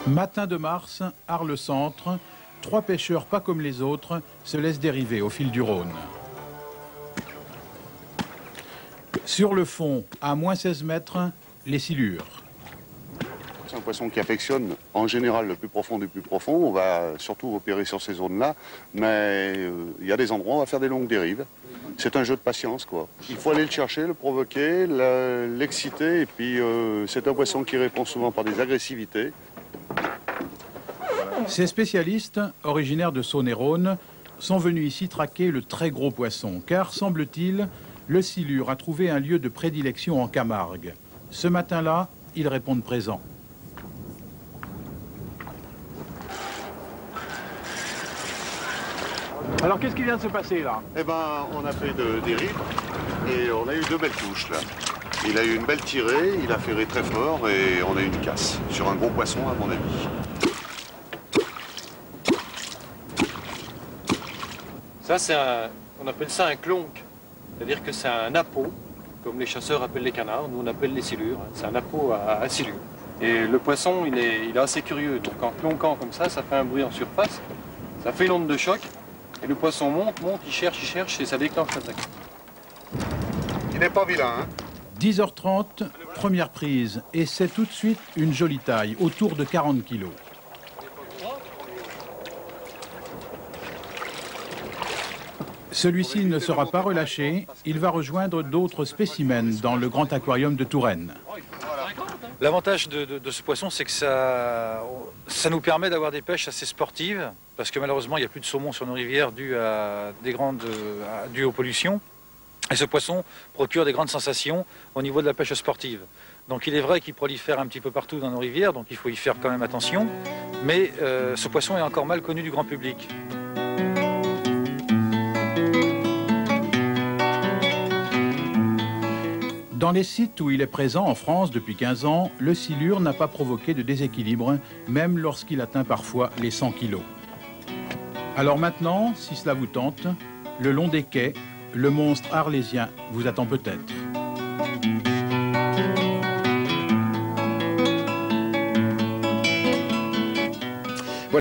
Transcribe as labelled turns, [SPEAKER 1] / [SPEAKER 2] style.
[SPEAKER 1] Matin de mars, Arles-Centre, 3 pêcheurs pas comme les autres se laissent dériver au fil du Rhône. Sur le fond, à moins 16 mètres, les silures.
[SPEAKER 2] C'est un poisson qui affectionne en général le plus profond du plus profond. On va surtout opérer sur ces zones-là, mais il y a des endroits où on va faire des longues dérives. C'est un jeu de patience, quoi. Il faut aller le chercher, le provoquer, l'exciter, et puis c'est un poisson qui répond souvent par des agressivités.
[SPEAKER 1] Ces spécialistes, originaires de Saône-et-Rhône, sont venus ici traquer le très gros poisson, car, semble-t-il, le silure a trouvé un lieu de prédilection en Camargue. Ce matin-là, ils répondent présents. Alors, qu'est-ce qui vient de se passer, là?
[SPEAKER 2] Eh ben, on a fait de dérives et on a eu 2 belles touches, là. Il a eu une belle tirée, il a ferré très fort et on a eu une casse sur un gros poisson, à mon avis.
[SPEAKER 3] Ça, on appelle ça un clonque. C'est-à-dire que c'est un appôt, comme les chasseurs appellent les canards, nous on appelle les silures. C'est un appôt à silure. Et le poisson, il est assez curieux. Donc en clonquant comme ça fait un bruit en surface, ça fait une onde de choc, et le poisson monte, il cherche, et ça déclenche l'attaque.
[SPEAKER 2] Il n'est pas vilain, hein?
[SPEAKER 1] 10h30, première prise, et c'est tout de suite une jolie taille, autour de 40 kilos. Celui-ci ne sera pas relâché, il va rejoindre d'autres spécimens dans le grand aquarium de Touraine.
[SPEAKER 4] L'avantage de ce poisson, c'est que ça nous permet d'avoir des pêches assez sportives, parce que malheureusement, il n'y a plus de saumon sur nos rivières dû aux pollutions. Et ce poisson procure des grandes sensations au niveau de la pêche sportive. Donc il est vrai qu'il prolifère un petit peu partout dans nos rivières, donc il faut y faire quand même attention. Mais ce poisson est encore mal connu du grand public.
[SPEAKER 1] Dans les sites où il est présent en France depuis 15 ans, le silure n'a pas provoqué de déséquilibre, même lorsqu'il atteint parfois les 100 kilos. Alors maintenant, si cela vous tente, le long des quais, le monstre arlésien vous attend peut-être.